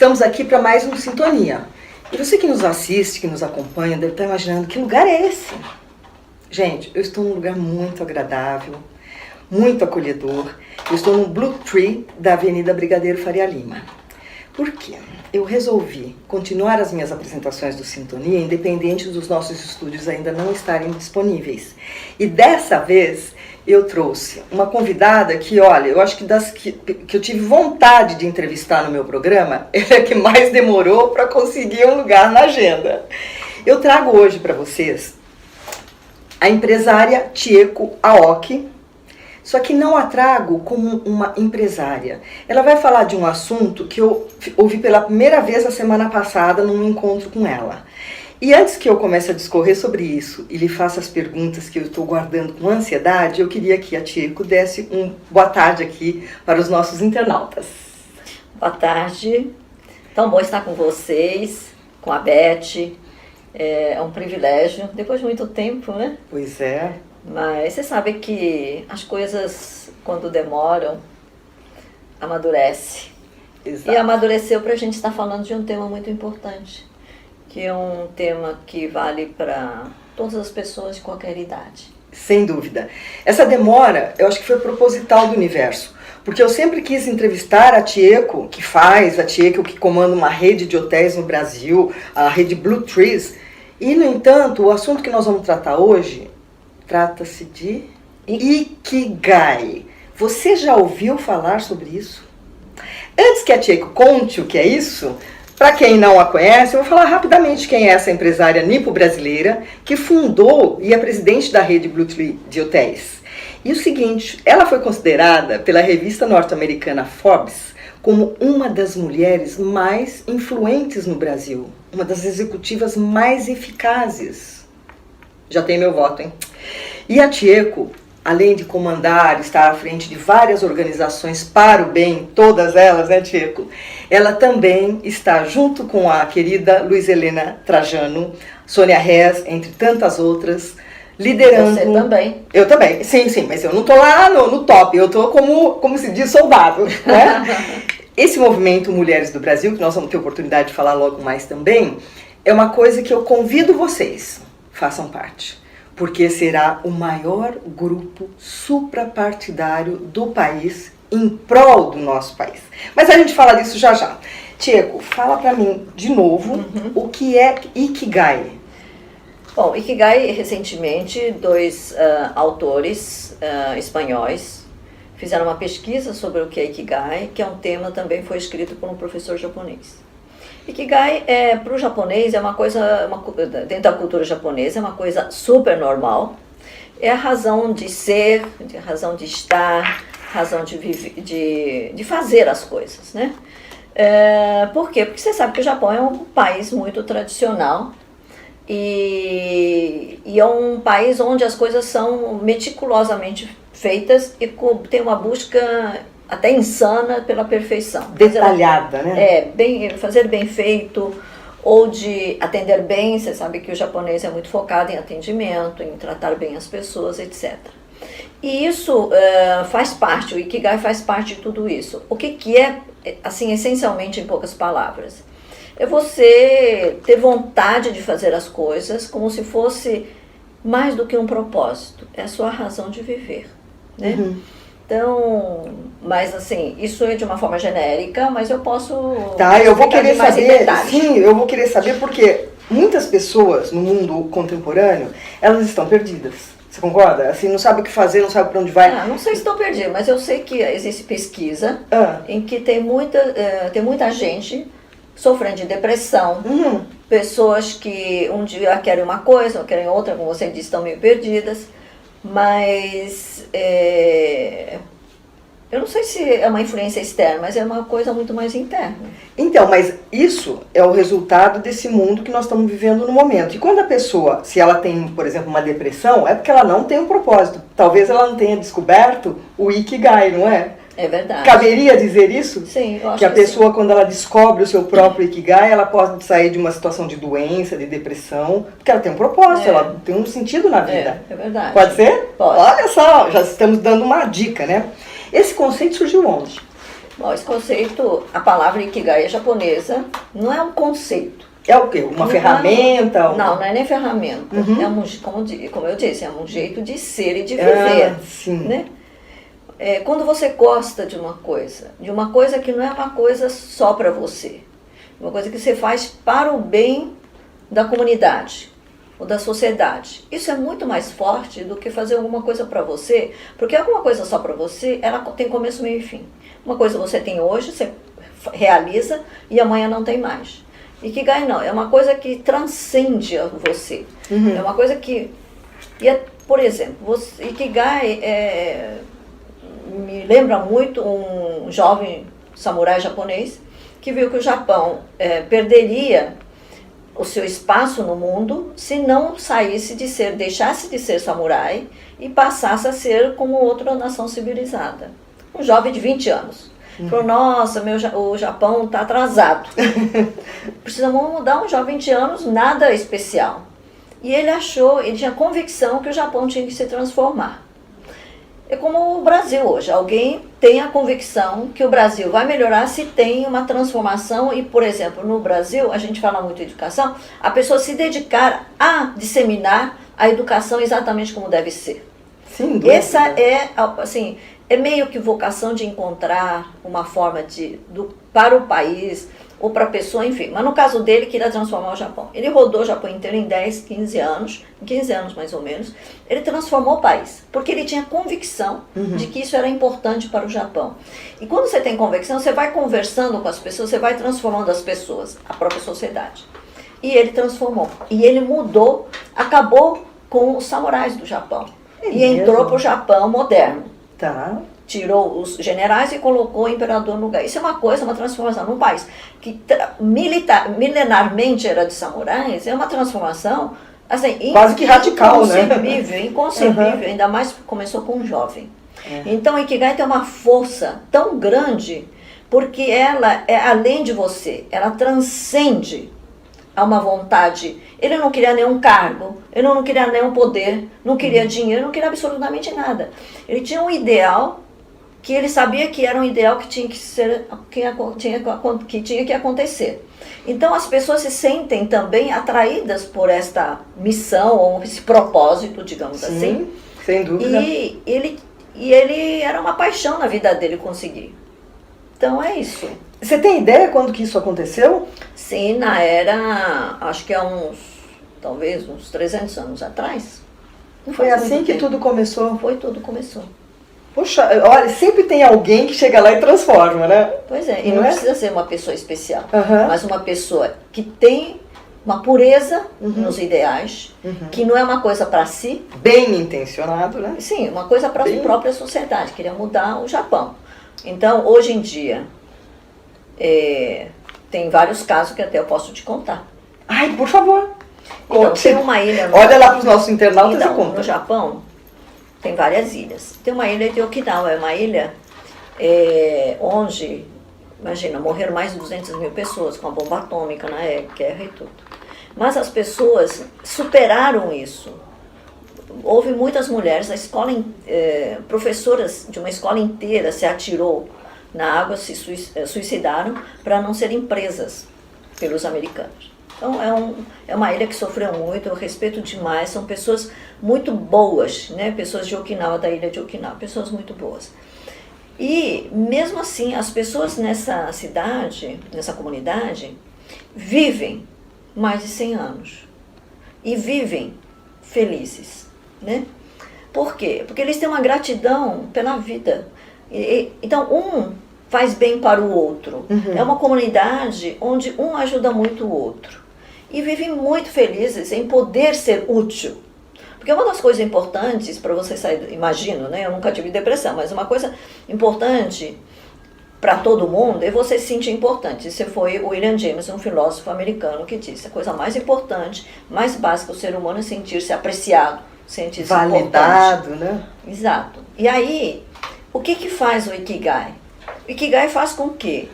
Estamos aqui para mais um Sintonia. E você que nos assiste, que nos acompanha, deve estar imaginando que lugar é esse? Gente, eu estou num lugar muito agradável, muito acolhedor. Eu estou no Blue Tree da Avenida Brigadeiro Faria Lima. Por quê? Eu resolvi continuar as minhas apresentações do Sintonia, independente dos nossos estúdios ainda não estarem disponíveis. E dessa vez eu trouxe uma convidada que, olha, eu acho que das que eu tive vontade de entrevistar no meu programa, ela é a que mais demorou para conseguir um lugar na agenda. Eu trago hoje para vocês a empresária Chieko Aoki, só que não a trago como uma empresária. Ela vai falar de um assunto que eu ouvi pela primeira vez a semana passada num encontro com ela. E antes que eu comece a discorrer sobre isso e lhe faça as perguntas que eu estou guardando com ansiedade, eu queria que a Chieko desse boa tarde aqui para os nossos internautas. Boa tarde. Tão bom estar com vocês, com a Beth. É um privilégio, depois de muito tempo, né? Pois é. Mas você sabe que as coisas, quando demoram, amadurece. Exato. E amadureceu para a gente estar falando de um tema muito importante, que é um tema que vale para todas as pessoas de qualquer idade. Sem dúvida. Essa demora, eu acho que foi proposital do universo, porque eu sempre quis entrevistar a Chieko, que comanda uma rede de hotéis no Brasil, a rede Blue Trees, e, no entanto, o assunto que nós vamos tratar hoje trata-se de Ikigai. Você já ouviu falar sobre isso? Antes que a Chieko conte o que é isso, para quem não a conhece, eu vou falar rapidamente quem é essa empresária nipo-brasileira que fundou e é presidente da rede Blue Tree de hotéis. E o seguinte, ela foi considerada pela revista norte-americana Forbes como uma das mulheres mais influentes no Brasil, uma das executivas mais eficazes. Já tem meu voto, hein? E a Chieko, além de comandar, estar à frente de várias organizações para o bem, todas elas, né, Chieko? Ela também está junto com a querida Luiz Helena Trajano, Sônia Rez, entre tantas outras, liderando... Você também. Eu também, sim, mas eu não estou lá no top, eu estou como se diz, soldado, né? Esse movimento Mulheres do Brasil, que nós vamos ter oportunidade de falar logo mais também, é uma coisa que eu convido vocês, façam parte. Porque será o maior grupo suprapartidário do país em prol do nosso país. Mas a gente fala disso já já. Chieko, fala pra mim de novo o que é Ikigai. Bom, Ikigai, recentemente, dois autores espanhóis fizeram uma pesquisa sobre o que é Ikigai, que é um tema também foi escrito por um professor japonês. Ikigai, para o japonês, é uma coisa, dentro da cultura japonesa, é uma coisa super normal. É a razão de ser, a razão de estar, a razão de viver, de fazer as coisas, né? Por quê? Porque você sabe que o Japão é um país muito tradicional e é um país onde as coisas são meticulosamente feitas e tem uma busca até insana pela perfeição. Detalhada, né? Fazer bem feito, ou de atender bem. Você sabe que o japonês é muito focado em atendimento, em tratar bem as pessoas, etc. E isso faz parte, o Ikigai faz parte de tudo isso. O que é, assim, essencialmente em poucas palavras? É você ter vontade de fazer as coisas como se fosse mais do que um propósito. É a sua razão de viver, né? Então, mas assim, isso é de uma forma genérica, mas eu posso... Tá, eu vou querer saber, sim, eu vou querer saber porque muitas pessoas no mundo contemporâneo, elas estão perdidas. Você concorda? Assim, não sabe o que fazer, não sabe para onde vai. Não sei se estão perdidas, mas eu sei que existe pesquisa em que tem muita gente sofrendo de depressão, pessoas que um dia querem uma coisa, ou querem outra, como você disse, estão meio perdidas. Mas eu não sei se é uma influência externa, mas é uma coisa muito mais interna. Então, mas isso é o resultado desse mundo que nós estamos vivendo no momento. E quando a pessoa, se ela tem, por exemplo, uma depressão, é porque ela não tem um propósito. Talvez ela não tenha descoberto o Ikigai, não é? É verdade. Caberia dizer isso? Sim, eu acho que a pessoa, sim, quando ela descobre o seu próprio Ikigai, ela pode sair de uma situação de doença, de depressão, porque ela tem um propósito, ela tem um sentido na vida. É verdade. Pode ser? Pode. Olha só, já estamos dando uma dica, né? Esse conceito surgiu onde? Bom, esse conceito, a palavra Ikigai é japonesa, não é um conceito. É o quê? Uma ferramenta? Não é nem ferramenta. Uhum. É como eu disse, é um jeito de ser e de viver. Sim. Né? Quando você gosta de uma coisa que não é uma coisa só para você, uma coisa que você faz para o bem da comunidade ou da sociedade. Isso é muito mais forte do que fazer alguma coisa para você, porque alguma coisa só para você, ela tem começo, meio e fim. Uma coisa você tem hoje, você realiza e amanhã não tem mais. Ikigai não, é uma coisa que transcende você. Uhum. É uma coisa que... por exemplo, Ikigai me lembra muito um jovem samurai japonês que viu que o Japão perderia o seu espaço no mundo se não deixasse de ser samurai e passasse a ser como outra nação civilizada. Um jovem de 20 anos. Falou, nossa, o Japão está atrasado. Precisamos mudar. Um jovem de 20 anos, nada especial. E ele tinha convicção que o Japão tinha que se transformar. É como o Brasil hoje. Alguém tem a convicção que o Brasil vai melhorar se tem uma transformação. E, por exemplo, no Brasil, a gente fala muito de educação, a pessoa se dedicar a disseminar a educação exatamente como deve ser. Sim, dúvida. Essa assim, é meio que vocação de encontrar uma forma para o país ou para a pessoa, enfim. Mas no caso dele, queria transformar o Japão. Ele rodou o Japão inteiro em 10, 15 anos, 15 anos mais ou menos. Ele transformou o país, porque ele tinha convicção de que isso era importante para o Japão. E quando você tem convicção, você vai conversando com as pessoas, você vai transformando as pessoas, a própria sociedade. E ele transformou. E ele mudou, acabou com os samurais do Japão. E entrou para o Japão moderno. Tá. Tirou os generais e colocou o imperador no lugar. Isso é uma transformação num país que milenarmente era de samurais, é uma transformação assim, quase que radical, né? Inconcebível, ainda mais começou com um jovem. Então, o Ikigai tem uma força tão grande, porque ela é além de você, ela transcende a uma vontade. Ele não queria nenhum cargo, ele não queria nenhum poder, não queria dinheiro, não queria absolutamente nada. Ele tinha um ideal que ele sabia que era um ideal que tinha que ser, que tinha que acontecer. Então as pessoas se sentem também atraídas por esta missão ou esse propósito, digamos assim. Sem dúvida. E ele era uma paixão na vida dele conseguir. Então é isso. Você tem ideia quando que isso aconteceu? Sim, acho que há talvez uns 300 anos atrás. Foi assim que tudo começou? Tudo começou. Poxa, olha, sempre tem alguém que chega lá e transforma, né? Pois é, e não precisa ser uma pessoa especial, Uhum. mas uma pessoa que tem uma pureza nos ideais, que não é uma coisa para si. Bem intencionado, né? Sim, uma coisa para a própria sociedade, queria mudar o Japão. Então, hoje em dia, tem vários casos que até eu posso te contar. Ai, por favor. Então, tem uma ilha... Olha lá para os nossos internautas e então, conta. No Japão, tem várias ilhas. Tem uma ilha de Okinawa, é uma ilha onde, imagina, morreram mais de 200 mil pessoas com a bomba atômica na guerra e tudo. Mas as pessoas superaram isso. Houve muitas mulheres, professoras de uma escola inteira se atirou na água, se suicidaram para não serem presas pelos americanos. Então é uma ilha que sofreu muito, eu respeito demais, são pessoas muito boas, né? Pessoas de Okinawa, da ilha de Okinawa, pessoas muito boas. E mesmo assim, as pessoas nessa cidade, nessa comunidade, vivem mais de 100 anos e vivem felizes, né? Por quê? Porque eles têm uma gratidão pela vida. Então, um faz bem para o outro. É uma comunidade onde um ajuda muito o outro. E vivem muito felizes em poder ser útil. Porque uma das coisas importantes para você sair, imagino, né? Eu nunca tive depressão, mas uma coisa importante para todo mundo é você se sentir importante. Esse foi o William James, um filósofo americano, que disse: a coisa mais importante, mais básica do ser humano é sentir-se apreciado, sentir-se validado, importante. né? Exato. E aí, o que faz o Ikigai? O Ikigai faz com que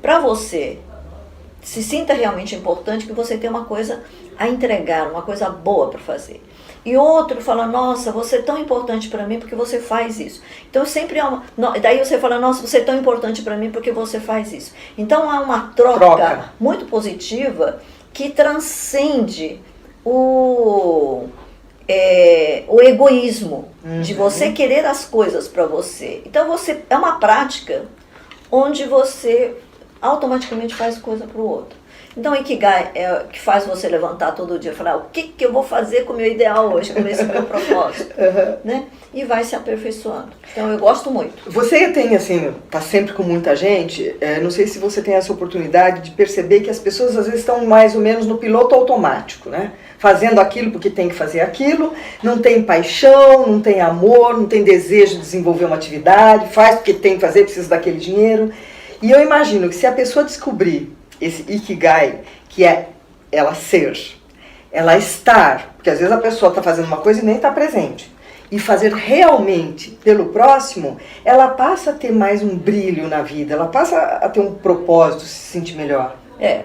para você se sinta realmente importante, que você tem uma coisa a entregar, uma coisa boa para fazer. E outro fala, nossa, você é tão importante para mim porque você faz isso. Então sempre há daí você fala, nossa, você é tão importante para mim porque você faz isso. Então há uma troca muito positiva que transcende o egoísmo de você querer as coisas para você. Então é uma prática onde você automaticamente faz coisa para o outro. Então, o Ikigai é o que faz você levantar todo dia e falar, o que eu vou fazer com o meu ideal hoje, com esse meu propósito, né? E vai se aperfeiçoando. Então, eu gosto muito. Você tem, assim, tá sempre com muita gente, não sei se você tem essa oportunidade de perceber que as pessoas às vezes estão mais ou menos no piloto automático, né? Fazendo aquilo porque tem que fazer aquilo, não tem paixão, não tem amor, não tem desejo de desenvolver uma atividade, faz porque tem que fazer, precisa daquele dinheiro. E eu imagino que se a pessoa descobrir esse Ikigai, que é ela ser, ela estar, porque às vezes a pessoa está fazendo uma coisa e nem está presente, e fazer realmente pelo próximo, ela passa a ter mais um brilho na vida, ela passa a ter um propósito, se sentir melhor.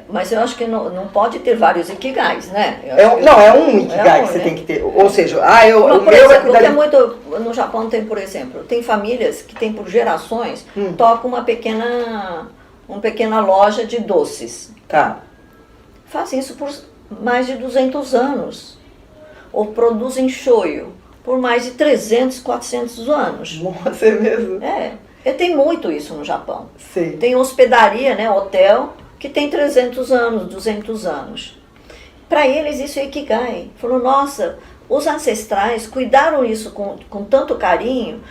Mas eu acho que não pode ter vários Ikigais, né? É um Ikigai que você tem que ter, ou seja, o meu é cuidar de... No Japão tem, por exemplo, tem famílias que tem por gerações, tocam uma pequena loja de doces. Tá. Fazem isso por mais de 200 anos. Ou produzem shoyu por mais de 300, 400 anos. Nossa, é mesmo? Tem muito isso no Japão. Sim. Tem hospedaria, né, hotel, que tem 300 anos, 200 anos. Para eles isso é Ikigai. Falou, nossa, os ancestrais cuidaram isso com tanto carinho,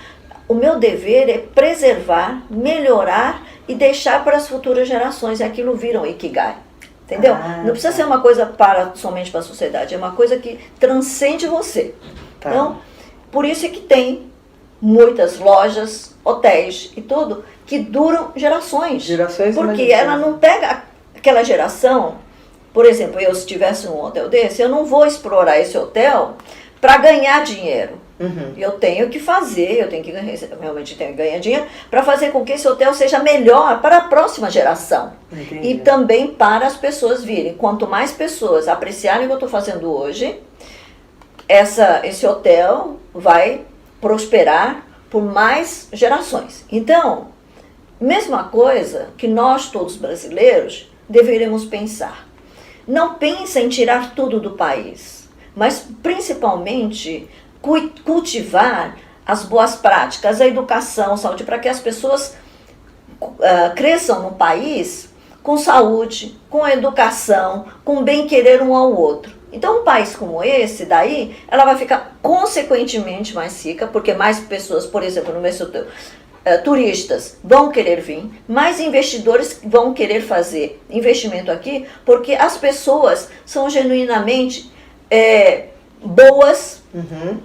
o meu dever é preservar, melhorar e deixar para as futuras gerações. E aquilo viram Ikigai. Entendeu? Não precisa ser uma coisa somente para a sociedade, é uma coisa que transcende você. Tá. Então, por isso é que tem muitas lojas, hotéis e tudo, que duram gerações. Porque ela não pega aquela geração, por exemplo, se tivesse um hotel desse, eu não vou explorar esse hotel para ganhar dinheiro. Eu tenho que fazer, realmente tenho que ganhar dinheiro para fazer com que esse hotel seja melhor para a próxima geração. Entendi. E também para as pessoas virem. Quanto mais pessoas apreciarem o que eu estou fazendo hoje, esse hotel vai prosperar por mais gerações. Então, mesma coisa que nós todos brasileiros deveríamos pensar. Não pensa em tirar tudo do país, mas principalmente cultivar as boas práticas, a educação, a saúde, para que as pessoas cresçam no país com saúde, com educação, com bem-querer um ao outro. Então, um país como esse, daí, ela vai ficar consequentemente mais rica, porque mais pessoas, por exemplo, no meu setor, turistas vão querer vir, mais investidores vão querer fazer investimento aqui, porque as pessoas são genuinamente boas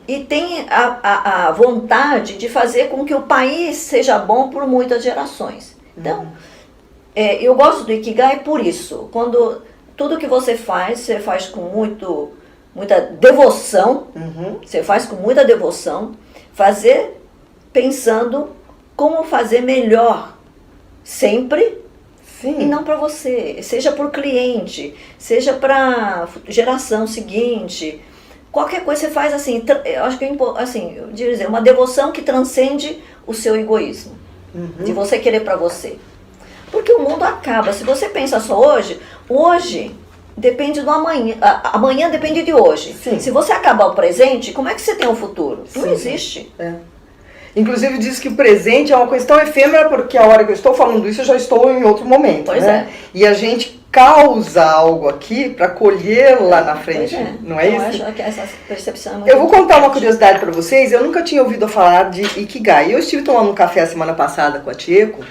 e têm a vontade de fazer com que o país seja bom por muitas gerações. Então, eu gosto do Ikigai por isso. Quando tudo que você faz com muita devoção, você faz com muita devoção, fazer pensando como fazer melhor, sempre. Sim. E não para você, seja para o cliente, seja para a geração seguinte. Qualquer coisa você faz assim, eu acho que eu diria dizer, uma devoção que transcende o seu egoísmo, de você querer para você. Porque o mundo acaba, se você pensa só hoje depende do amanhã, amanhã depende de hoje. Sim. Se você acabar o presente, como é que você tem um futuro? Sim. Não existe. Inclusive diz que o presente é uma coisa tão efêmera, porque a hora que eu estou falando isso, eu já estou em outro momento. Pois né? E a gente causa algo aqui para colher lá na frente, não é isso? Eu acho que essa percepção é muito Eu vou contar uma curiosidade para vocês. Eu nunca tinha ouvido falar de Ikigai. Eu estive tomando um café a semana passada com a Tieco,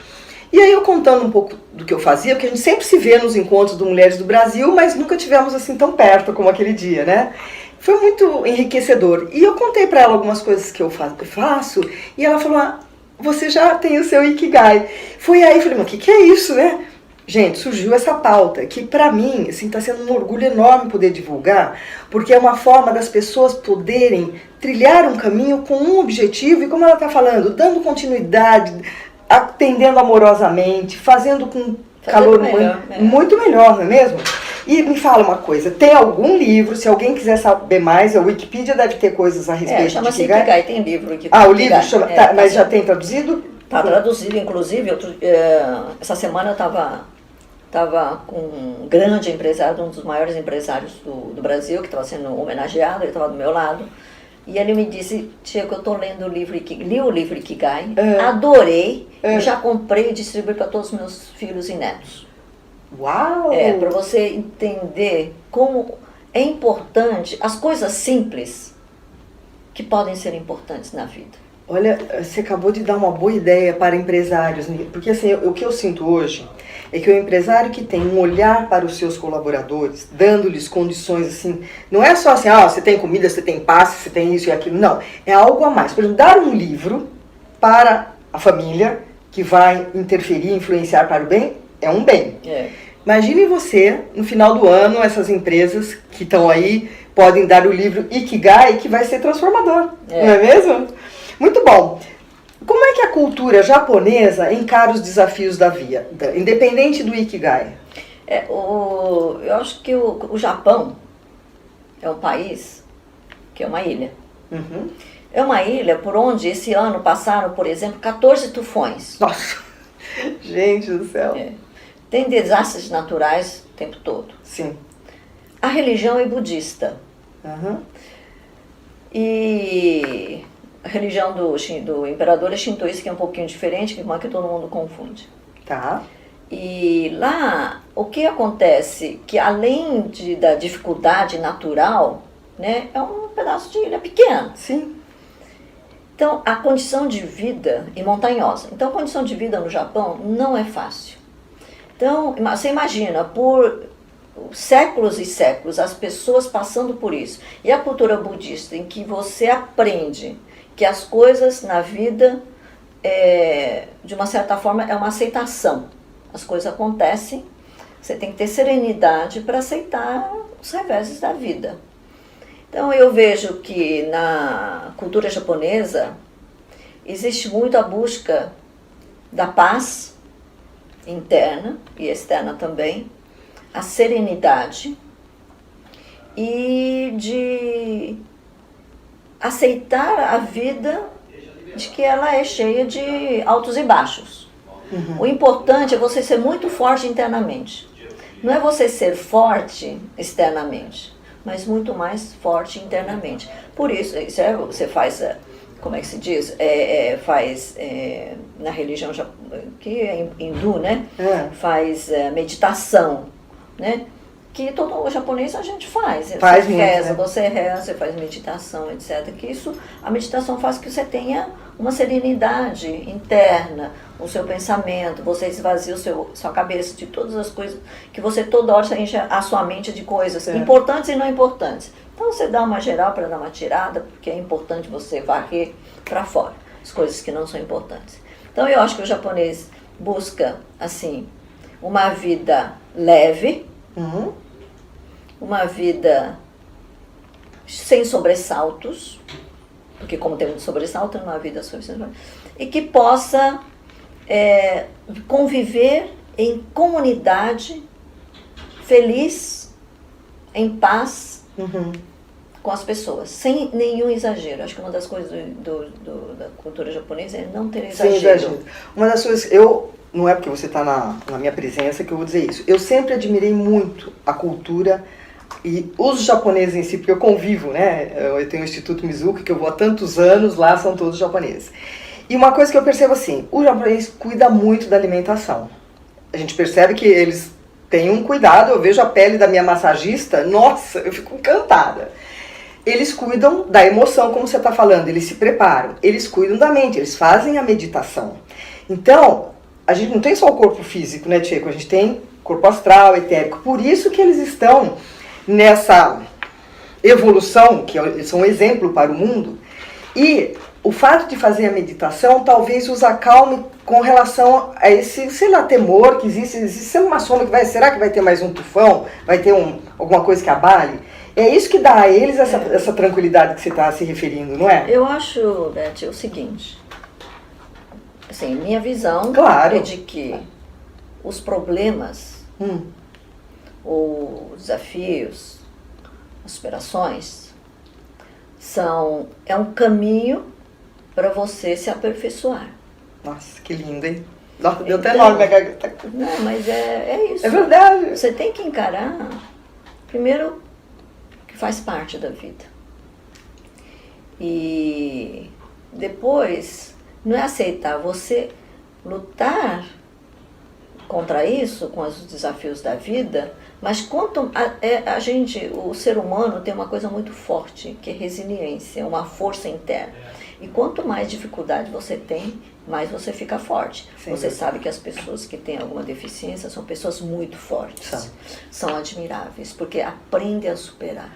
e aí eu contando um pouco do que eu fazia, porque a gente sempre se vê nos encontros de Mulheres do Brasil, mas nunca tivemos assim tão perto como aquele dia, né? Foi muito enriquecedor. E eu contei para ela algumas coisas que eu faço, e ela falou, você já tem o seu Ikigai. Foi aí, eu falei, mas o que é isso, né? Gente, surgiu essa pauta, que pra mim, assim, tá sendo um orgulho enorme poder divulgar, porque é uma forma das pessoas poderem trilhar um caminho com um objetivo, e como ela tá falando, dando continuidade, atendendo amorosamente, fazendo com calor melhor, humano, muito melhor, não é mesmo? E me fala uma coisa, tem algum livro, se alguém quiser saber mais, a Wikipedia deve ter coisas a respeito de Ikigai, tem livro aqui. Ah, o livro chama, mas já tem traduzido? Está traduzido, inclusive, essa semana eu estava com um grande empresário, um dos maiores empresários do Brasil, que estava sendo homenageado, ele estava do meu lado, e ele me disse, Tiago, eu estou lendo o livro, li o livro Ikigai, adorei, e já comprei e distribuí para todos os meus filhos e netos. Uau! Para você entender como é importante, as coisas simples que podem ser importantes na vida. Olha, você acabou de dar uma boa ideia para empresários, porque assim, o que eu sinto hoje é que o empresário que tem um olhar para os seus colaboradores, dando-lhes condições assim, não é só assim, você tem comida, você tem passe, você tem isso e aquilo, não, é algo a mais. Por exemplo, dar um livro para a família que vai interferir, influenciar para o bem, é um bem. Imagine você, no final do ano, essas empresas que estão aí, podem dar o livro Ikigai, que vai ser transformador, não é mesmo? Muito bom. Como é que a cultura japonesa encara os desafios da vida, independente do Ikigai? Eu acho que o Japão é um país que é uma ilha. Uhum. É uma ilha por onde esse ano passaram, por exemplo, 14 tufões. Nossa, gente do céu. Tem desastres naturais o tempo todo. Sim. A religião é budista. Uhum. E a religião do imperador é shintoísta, que é um pouquinho diferente, que todo mundo confunde. Tá. E lá, o que acontece? Que além da dificuldade natural, né, é um pedaço de ilha pequena. Sim. Então, a condição de vida é montanhosa. Então, a condição de vida no Japão não é fácil. Então, você imagina, por séculos e séculos, as pessoas passando por isso. E a cultura budista, em que você aprende que as coisas na vida, de uma certa forma, é uma aceitação. As coisas acontecem, você tem que ter serenidade para aceitar os reveses da vida. Então eu vejo que na cultura japonesa existe muito a busca da paz interna e externa também, a serenidade e de aceitar a vida de que ela é cheia de altos e baixos. Uhum. O importante é você ser muito forte internamente. Não é você ser forte externamente, mas muito mais forte internamente. Por isso você faz, como é que se diz? Na religião que é hindu, né? Faz meditação, né? Que todo japonês a gente faz. Você reza, você faz meditação, etc. Que a meditação faz que você tenha uma serenidade interna, o seu pensamento, você esvazia sua cabeça de todas as coisas, que você toda hora enche a sua mente de coisas importantes e não importantes. Então você dá uma geral para dar uma tirada, porque é importante você varrer para fora as coisas que não são importantes. Então eu acho que o japonês busca, assim, uma vida leve, uma vida sem sobressaltos, porque como tem muito sobressalto, uma vida sobressalto, e que possa conviver em comunidade, feliz, em paz, com as pessoas, sem nenhum exagero. Acho que uma das coisas da cultura japonesa é não ter exagero. Sem exagero. Uma das coisas, não é porque você está na minha presença que eu vou dizer isso, eu sempre admirei muito a cultura e os japoneses em si, porque eu convivo, né? Eu tenho o Instituto Mizuki, que eu vou há tantos anos, lá são todos japoneses. E uma coisa que eu percebo assim, o japonês cuida muito da alimentação. A gente percebe que eles têm um cuidado, eu vejo a pele da minha massagista, nossa, eu fico encantada. Eles cuidam da emoção, como você está falando, eles se preparam, eles cuidam da mente, eles fazem a meditação. Então, a gente não tem só o corpo físico, né, Tcheco? A gente tem corpo astral, etérico. Por isso que eles estão nessa evolução, que são um exemplo para o mundo, e o fato de fazer a meditação talvez os acalme com relação a esse, sei lá, temor que existe sempre uma sombra que será que vai ter mais um tufão? Vai ter alguma coisa que abale? É isso que dá a eles essa tranquilidade que você está se referindo, não é? Eu acho, Beth, o seguinte, assim, minha visão é de que os problemas, os desafios, as superações, é um caminho para você se aperfeiçoar. Nossa, que lindo, hein? Nossa, deu até nó na minha garganta. Não, mas é isso. É verdade. Você tem que encarar, primeiro, que faz parte da vida. E depois, não é aceitar, você lutar contra isso, com os desafios da vida, mas quanto o ser humano tem uma coisa muito forte, que é resiliência, uma força interna. E quanto mais dificuldade você tem, mais você fica forte. Você sabe que as pessoas que têm alguma deficiência são pessoas muito fortes. São admiráveis, porque aprendem a superar.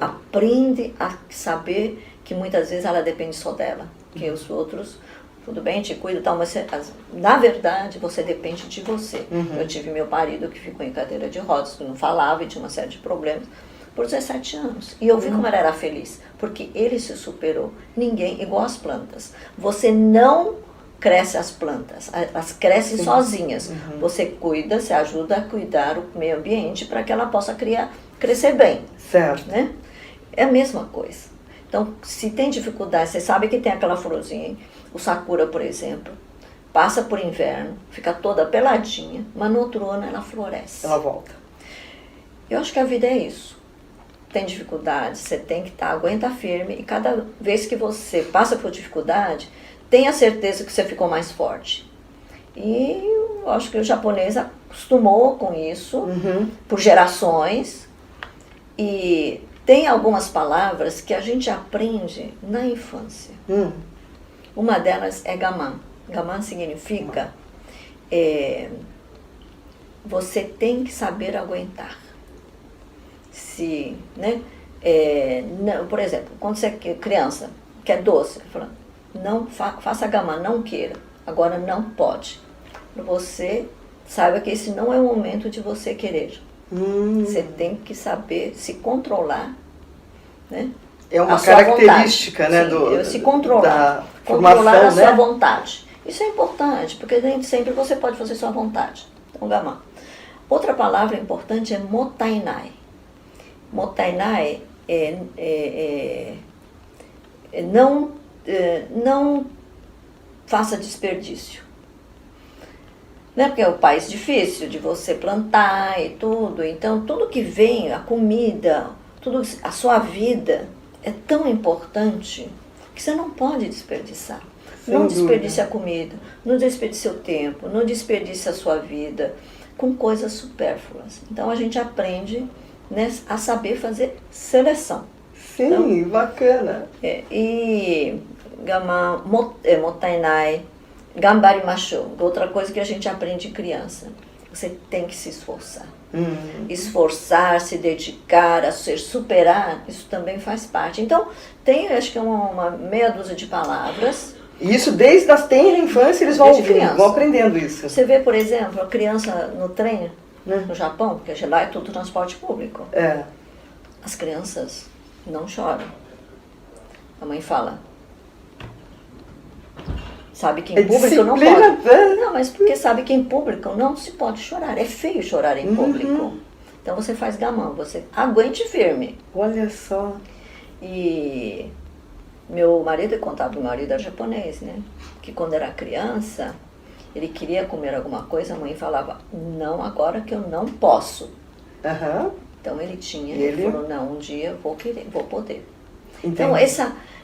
Aprende a saber que muitas vezes ela depende só dela, que os outros, tudo bem, te cuida e tal, mas na verdade você depende de você. Eu tive meu marido que ficou em cadeira de rodas, que não falava e tinha uma série de problemas, por 17 anos. E eu vi como ela era feliz, porque ele se superou. Ninguém, igual as plantas. Você não cresce as plantas, elas crescem sozinhas. Você cuida, você ajuda a cuidar o meio ambiente para que ela possa crescer bem. Certo. Né? É a mesma coisa. Então, se tem dificuldade, você sabe que tem aquela florzinha, o sakura, por exemplo, passa por inverno, fica toda peladinha, mas no outro ano ela floresce. Ela volta. Eu acho que a vida é isso. Tem dificuldade, você tem que aguenta firme, e cada vez que você passa por dificuldade, tenha certeza que você ficou mais forte. E eu acho que o japonês acostumou com isso, por gerações, e tem algumas palavras que a gente aprende na infância. Uma delas é gaman. Gaman significa você tem que saber aguentar. Né? Não, por exemplo, quando você é criança, quer doce, fala, não faça gaman, não queira. Agora não pode. Você saiba que esse não é o momento de você querer. Você tem que saber se controlar, né? É uma característica, né, se controlar, da controlar formação, a sua né? vontade. Isso é importante, porque nem sempre você pode fazer sua vontade. Então, gaman. Outra palavra importante é motainai. Motainai não faça desperdício. Né? Porque é um país difícil de você plantar e tudo. Então, tudo que vem, a comida, a sua vida é tão importante que você não pode desperdiçar. Não desperdice a comida, não desperdice o tempo, não desperdice a sua vida com coisas supérfluas. Então, a gente aprende, né, a saber fazer seleção. Sim, então, bacana. E gaman, motainai, gambarimashou, outra coisa que a gente aprende em criança. Você tem que se esforçar. Esforçar, se dedicar, a superar, isso também faz parte. Então, tem, acho que uma meia dúzia de palavras. E isso desde a tenra infância eles vão ouvindo, vão aprendendo isso. Você vê, por exemplo, a criança no trem, no Japão, porque lá é tudo transporte público. As crianças não choram. A mãe fala, sabe que em público não pode. Não, mas porque sabe que em público não se pode chorar. É feio chorar em público. Então você faz gaman, você aguente firme. Olha só. E meu marido contava, meu marido era japonês, né? Que quando era criança, ele queria comer alguma coisa, a mãe falava, não, agora que eu não posso. Então ele falou, não, um dia eu vou poder. Então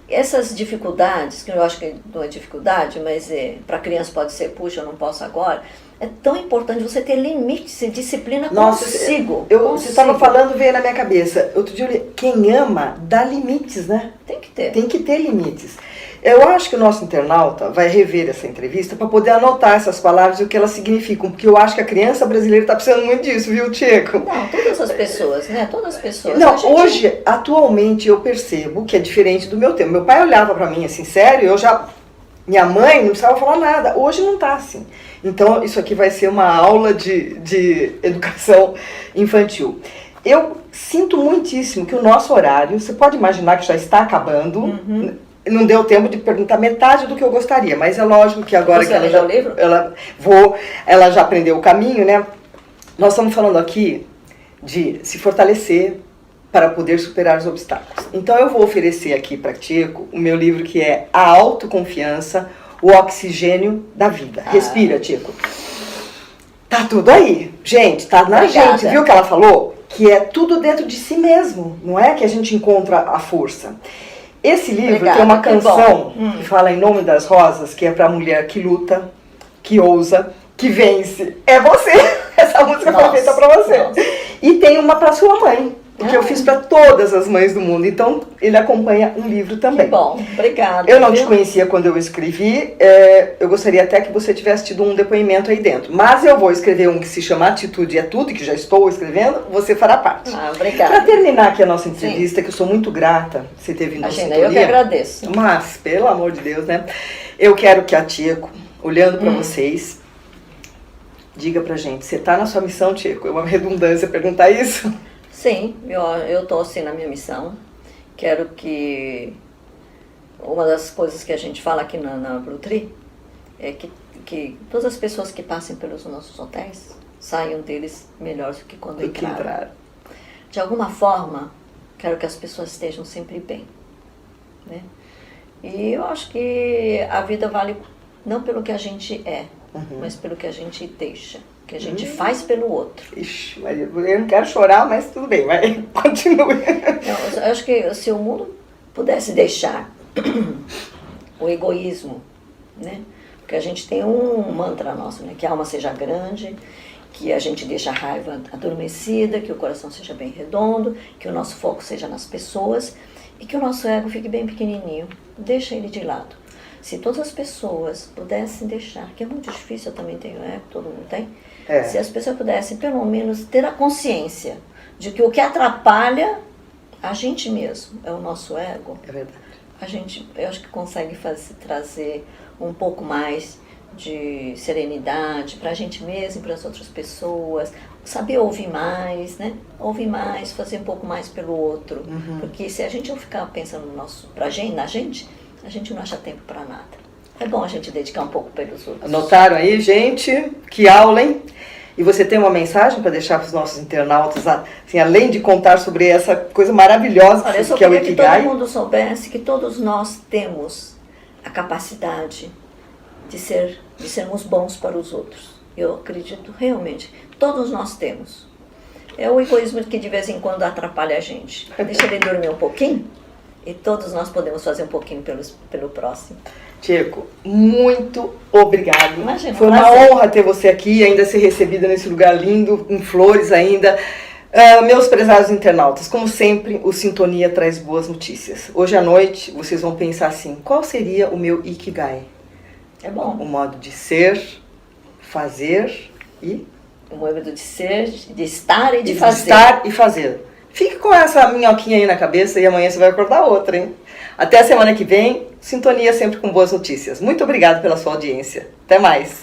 essas dificuldades, que eu acho que não é dificuldade, mas para criança pode ser, puxa, eu não posso agora, é tão importante você ter limites e disciplina consigo. Você estava falando, veio na minha cabeça. Outro dia eu li, quem ama dá limites, né? Tem que ter. Tem que ter limites. Eu acho que o nosso internauta vai rever essa entrevista para poder anotar essas palavras e o que elas significam, porque eu acho que a criança brasileira está precisando muito disso, viu, Tcheco? Não, todas as pessoas, né? Todas as pessoas. Não, hoje, atualmente, eu percebo que é diferente do meu tempo. Meu pai olhava para mim assim, sério, minha mãe não precisava falar nada. Hoje não está assim. Então, isso aqui vai ser uma aula de educação infantil. Eu sinto muitíssimo que o nosso horário, você pode imaginar que já está acabando, não deu tempo de perguntar metade do que eu gostaria, mas é lógico que agora Você que ela leu o livro? ela já aprendeu o caminho, né? Nós estamos falando aqui de se fortalecer para poder superar os obstáculos. Então eu vou oferecer aqui para Tcheco o meu livro que é A Autoconfiança, o Oxigênio da Vida. Respira, Tcheco. Tá tudo aí. Gente, tá na Obrigada. gente. Viu o que ela falou? Que é tudo dentro de si mesmo. Não é que a gente encontra a força. Esse livro Obrigada, tem uma que canção bom. que fala Em Nome das Rosas, que é pra mulher que luta, que ousa, que vence. É você! Essa música foi feita pra você. Nossa. E tem uma pra sua mãe, porque Ah. eu fiz pra todas as mães do mundo. Então, ele acompanha um livro também. Que bom, obrigada. Eu não te viu? conhecia quando eu escrevi, eu gostaria até que você tivesse tido um depoimento aí dentro. Mas eu vou escrever um que se chama Atitude é Tudo, e que já estou escrevendo, você fará parte. Ah, Para obrigada. terminar aqui a nossa entrevista, que eu sou muito grata por você ter vindo ao Imagina, Sintonia. eu que agradeço. Mas, pelo amor de Deus, né? Eu quero que a Tcheco, olhando para vocês, diga pra gente, você tá na sua missão, Tcheco? É uma redundância perguntar isso? Sim, eu tô assim na minha missão. Quero que uma das coisas que a gente fala aqui na Blue Tree é que todas as pessoas que passem pelos nossos hotéis saiam deles melhores do que quando Do que entraram. entrar. De alguma forma, quero que as pessoas estejam sempre bem, né? E eu acho que a vida vale não pelo que a gente é, mas pelo que a gente deixa, que a gente faz pelo outro. Ixi, mas eu não quero chorar, mas tudo bem, vai, continue. Não, eu acho que se o mundo pudesse deixar o egoísmo, né? Porque a gente tem um mantra nosso, né? Que a alma seja grande, que a gente deixe a raiva adormecida, que o coração seja bem redondo, que o nosso foco seja nas pessoas e que o nosso ego fique bem pequenininho. Deixa ele de lado. Se todas as pessoas pudessem deixar, que é muito difícil, eu também tenho ego, todo mundo tem, se as pessoas pudessem pelo menos ter a consciência de que o que atrapalha a gente mesmo é o nosso ego, É verdade. eu acho que consegue trazer um pouco mais de serenidade para a gente mesmo e para as outras pessoas, saber ouvir mais, né? Ouvir mais, fazer um pouco mais pelo outro, porque se a gente não ficar pensando na gente, a gente não acha tempo para nada. É bom a gente dedicar um pouco pelos outros. Anotaram aí, gente? Que aula, hein? E você tem uma mensagem para deixar para os nossos internautas, assim, além de contar sobre essa coisa maravilhosa Olha, eu só que é o queria que Ikigai? todo mundo soubesse que todos nós temos a capacidade de sermos bons para os outros. Eu acredito realmente, todos nós temos. É o egoísmo que de vez em quando atrapalha a gente. Deixa ele dormir um pouquinho e todos nós podemos fazer um pouquinho pelo próximo. Tcheco, muito obrigado. Imagina, Foi uma prazer. honra ter você aqui, ainda ser recebida nesse lugar lindo, em flores ainda. Meus prezados internautas, como sempre, o Sintonia traz boas notícias. Hoje à noite, vocês vão pensar assim, qual seria o meu Ikigai? É bom. O modo de ser, fazer e... O modo de ser, de estar e de de fazer. estar e fazer. Fique com essa minhoquinha aí na cabeça e amanhã você vai acordar outra, hein? Até a semana que vem, Sintonia sempre com boas notícias. Muito obrigado pela sua audiência. Até mais.